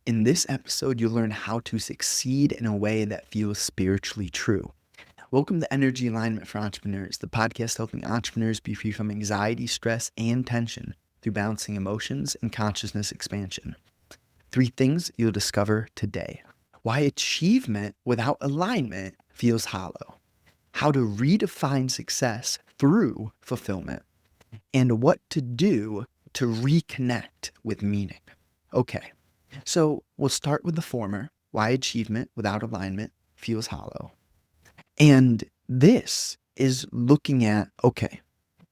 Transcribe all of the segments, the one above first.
In this episode, you'll learn how to succeed in a way that feels spiritually true. Welcome to Energy Alignment for Entrepreneurs, the podcast helping entrepreneurs be free from anxiety, stress, and tension through balancing emotions and consciousness expansion. 3 things you'll discover today. Why achievement without alignment feels hollow. How to redefine success through fulfillment. And what to do to reconnect with meaning. Okay. So we'll start with the former, why achievement without alignment feels hollow. And this is looking at, okay,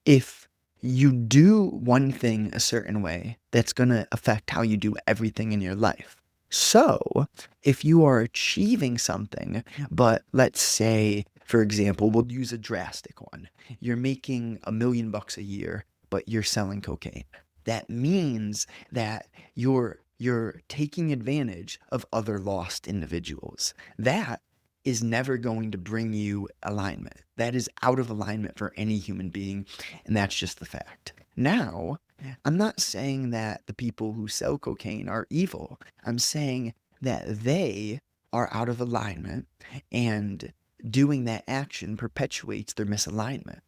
if you do one thing a certain way, that's going to affect how you do everything in your life. So if you are achieving something, but let's say, for example, we'll use a drastic one. You're making $1 million a year, but you're selling cocaine. That means that you're taking advantage of other lost individuals. That is never going to bring you alignment. That is out of alignment for any human being, and that's just the fact. Now, I'm not saying that the people who sell cocaine are evil. I'm saying that they are out of alignment, and doing that action perpetuates their misalignment.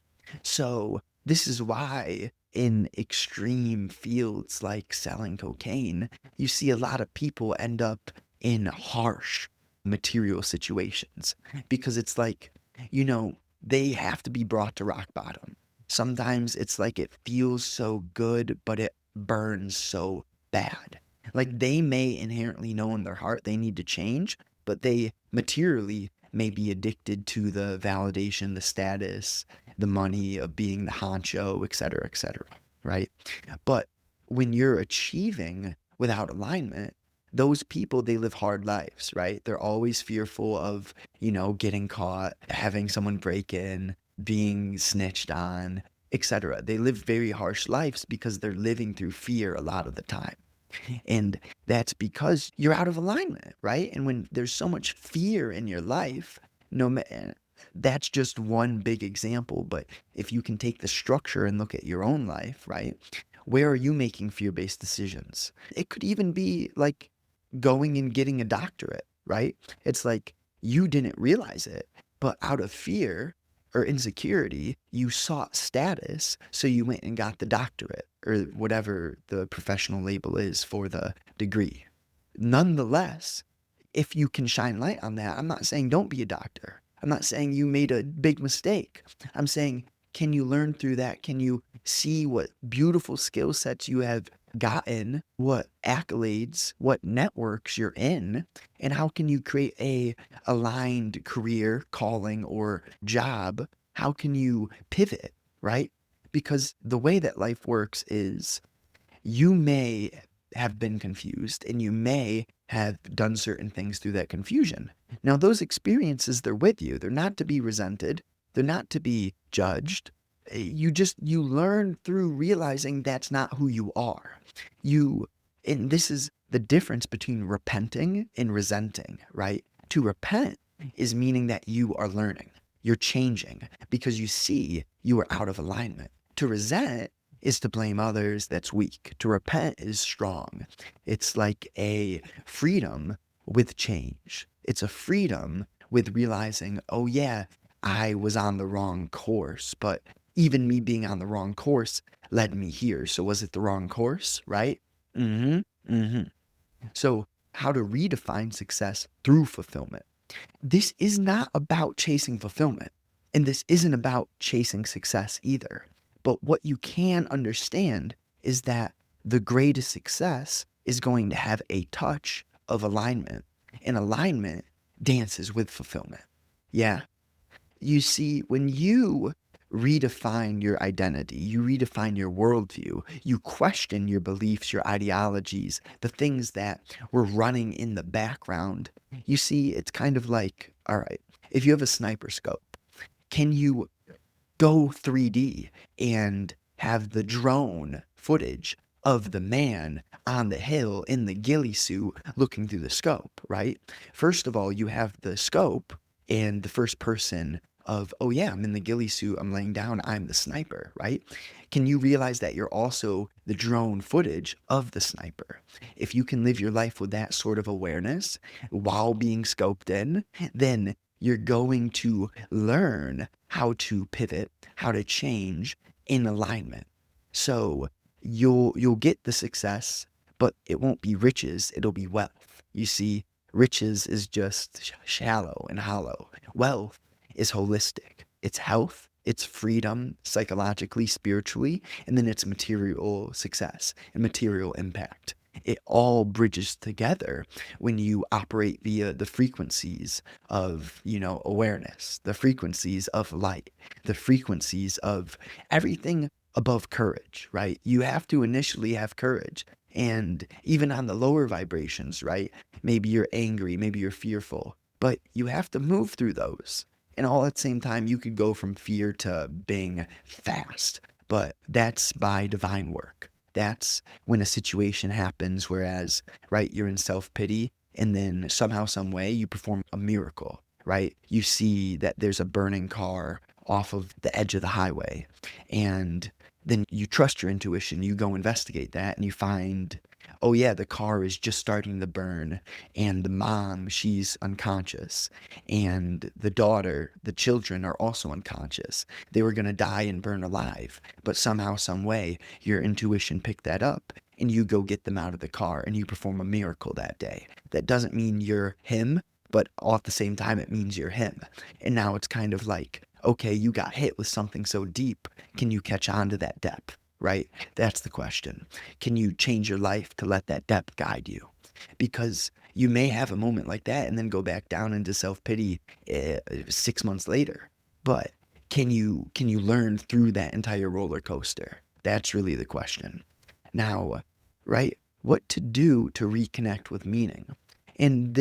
So this is why in extreme fields like selling cocaine, you see a lot of people end up in harsh material situations because it's like, they have to be brought to rock bottom. Sometimes it's like it feels so good, but it burns so bad. Like they may inherently know in their heart they need to change, but they materially may be addicted to the validation, the status, the money of being the honcho, et cetera, right? But when you're achieving without alignment, those people, they live hard lives, right? They're always fearful of, getting caught, having someone break in, being snitched on, etc. They live very harsh lives because they're living through fear a lot of the time. And that's because you're out of alignment, right? And when there's so much fear in your life, that's just one big example. But if you can take the structure and look at your own life, right? Where are you making fear-based decisions? It could even be like going and getting a doctorate, right? It's like you didn't realize it, but out of fear or insecurity, you sought status, so you went and got the doctorate or whatever the professional label is for the degree. Nonetheless, if you can shine light on that, I'm not saying don't be a doctor. I'm not saying you made a big mistake. I'm saying, can you learn through that? Can you see what beautiful skill sets you have gotten, what accolades, what networks you're in, and how can you create a aligned career, calling, or job? How can you pivot, right? Because the way that life works is you may have been confused and you may have done certain things through that confusion. Now, those experiences, they're with you. They're not to be resented. They're not to be judged. You learn through realizing that's not who you are. And this is the difference between repenting and resenting, right? To repent is meaning that you are learning, you're changing because you see you are out of alignment. To resent is to blame others, that's weak. To repent is strong. It's like a freedom with change. It's a freedom with realizing, oh yeah, I was on the wrong course, but even me being on the wrong course led me here. So was it the wrong course, right? So how to redefine success through fulfillment. This is not about chasing fulfillment, and this isn't about chasing success either. But what you can understand is that the greatest success is going to have a touch of alignment, and alignment dances with fulfillment. Yeah. You see, when you redefine your identity, you redefine your worldview, you question your beliefs, your ideologies, the things that were running in the background. You see, it's kind of like, all right, if you have a sniper scope, can you go 3D and have the drone footage of the man on the hill in the ghillie suit looking through the scope, right? First of all, you have the scope and the first person of, oh yeah, I'm in the ghillie suit, I'm laying down, I'm the sniper, right? Can you realize that you're also the drone footage of the sniper? If you can live your life with that sort of awareness while being scoped in, then you're going to learn how to pivot, how to change in alignment. So you'll get the success, but it won't be riches, it'll be wealth. You see, riches is just shallow and hollow. Wealth is holistic. It's health, it's freedom psychologically, spiritually, and then it's material success and material impact. It all bridges together when you operate via the frequencies of, awareness, the frequencies of light, the frequencies of everything above courage, right? You have to initially have courage. And even on the lower vibrations, right? Maybe you're angry, maybe you're fearful, but you have to move through those. And all at the same time, you could go from fear to being fast, but that's by divine work. That's when a situation happens, whereas, right, you're in self pity, and then somehow, some way, you perform a miracle, right? You see that there's a burning car off of the edge of the highway, and then you trust your intuition, you go investigate that, and you find, oh yeah, the car is just starting to burn, and the mom, she's unconscious, and the daughter, the children are also unconscious. They were going to die and burn alive, but somehow, some way, your intuition picked that up, and you go get them out of the car, and you perform a miracle that day. That doesn't mean you're him, but all at the same time, it means you're him. And now it's kind of like, okay, you got hit with something so deep. Can you catch on to that depth, right? That's the question. Can you change your life to let that depth guide you? Because you may have a moment like that and then go back down into self-pity 6 months later. But can you learn through that entire roller coaster? That's really the question. Now, right, what to do to reconnect with meaning? And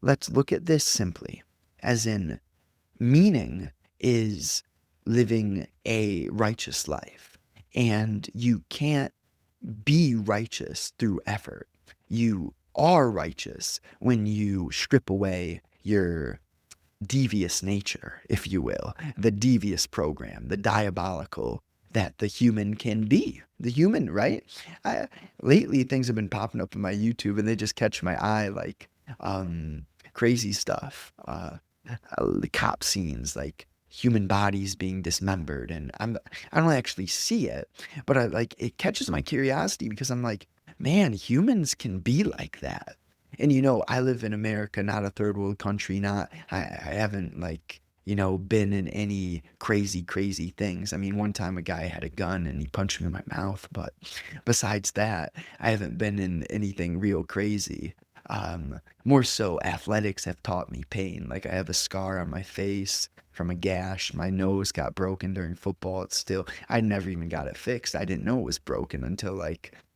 let's look at this simply, as in, meaning is living a righteous life. And you can't be righteous through effort. You are righteous when you strip away your devious nature, if you will, the devious program, the diabolical that the human can be. The human, right? Lately, things have been popping up in my YouTube and they just catch my eye, like crazy stuff. The cop scenes, like human bodies being dismembered, and I don't actually see it, but it catches my curiosity because I'm like, man, humans can be like that. And I live in America, not a third world country, not I haven't been in any crazy things. I mean, one time a guy had a gun and he punched me in my mouth, but besides that, I haven't been in anything real crazy. More so, athletics have taught me pain. Like, I have a scar on my face from a gash. My nose got broken during football. I never even got it fixed. I didn't know it was broken until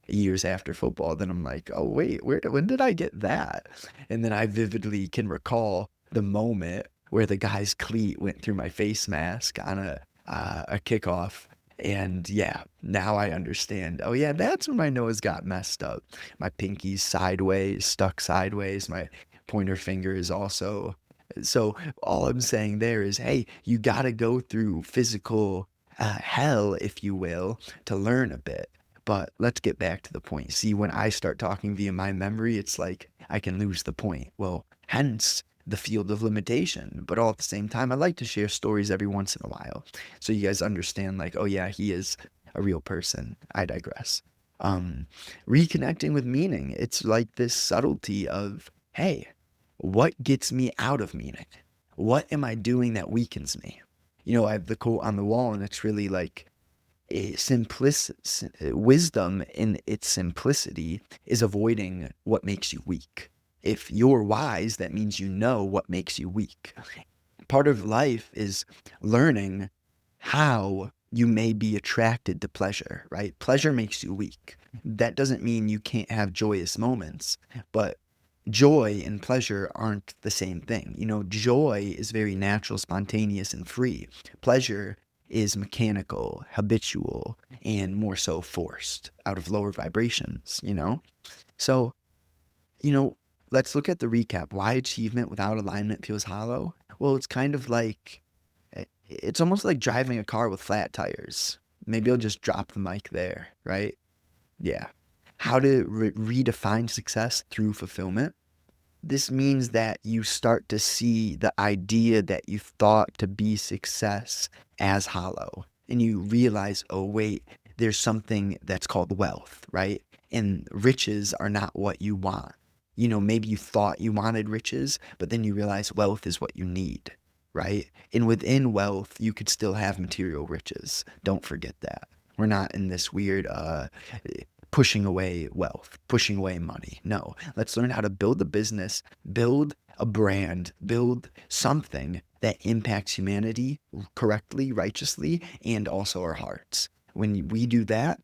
years after football. Then I'm like, oh wait, when did I get that? And then I vividly can recall the moment where the guy's cleat went through my face mask on a kickoff. And yeah, now I understand. Oh yeah, that's when my nose got messed up. My pinky's sideways, stuck sideways. My pointer finger is also. So all I'm saying there is, hey, you got to go through physical hell, if you will, to learn a bit. But let's get back to the point. See, when I start talking via my memory, it's like I can lose the point. Well, hence the field of limitation. But all at the same time, I like to share stories every once in a while. So you guys understand, oh yeah, he is a real person. I digress. Reconnecting with meaning. It's like this subtlety of, hey, what gets me out of meaning? What am I doing that weakens me? I have the quote on the wall, and it's really like, wisdom in its simplicity is avoiding what makes you weak. If you're wise, that means you know what makes you weak. Part of life is learning how you may be attracted to pleasure, right? Pleasure makes you weak. That doesn't mean you can't have joyous moments, but joy and pleasure aren't the same thing. Joy is very natural, spontaneous, and free. Pleasure is mechanical, habitual, and more so forced out of lower vibrations. So, you know, let's look at the recap. Why achievement without alignment feels hollow? Well, it's kind of like It's almost like driving a car with flat tires. Maybe I'll just drop the mic there, right? Yeah. How to redefine success through fulfillment. This means that you start to see the idea that you thought to be success as hollow. And you realize, oh, wait, there's something that's called wealth, right? And riches are not what you want. Maybe you thought you wanted riches, but then you realize wealth is what you need, right? And within wealth, you could still have material riches. Don't forget that. We're not in this weird pushing away wealth, pushing away money. No, let's learn how to build a business, build a brand, build something that impacts humanity correctly, righteously, and also our hearts. When we do that,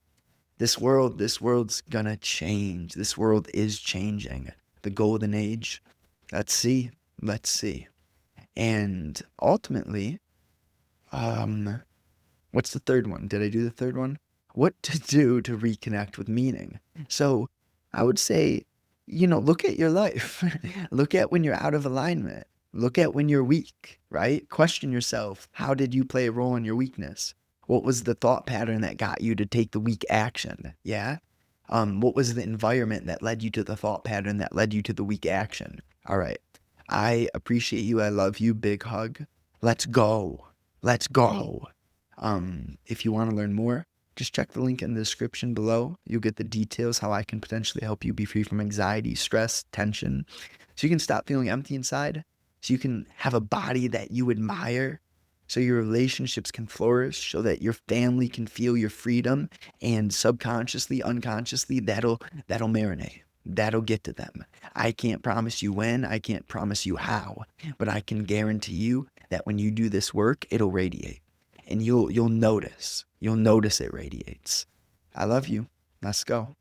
this world's gonna change. This world is changing. The golden age. Let's see. Let's see. And ultimately, um, what's the third one? Did I do the third one? What to do to reconnect with meaning. So I would say, look at your life. Look at when you're out of alignment. Look at when you're weak, right? Question yourself. How did you play a role in your weakness? What was the thought pattern that got you to take the weak action? Yeah. What was the environment that led you to the thought pattern that led you to the weak action? All right. I appreciate you. I love you. Big hug. Let's go. Let's go. If you want to learn more, just check the link in the description below. You'll get the details how I can potentially help you be free from anxiety, stress, tension, so you can stop feeling empty inside, so you can have a body that you admire, so your relationships can flourish, so that your family can feel your freedom, and subconsciously, unconsciously, that'll marinate. That'll get to them. I can't promise you when, I can't promise you how, but I can guarantee you that when you do this work, it'll radiate. And you'll notice. You'll notice it radiates. I love you. Let's go.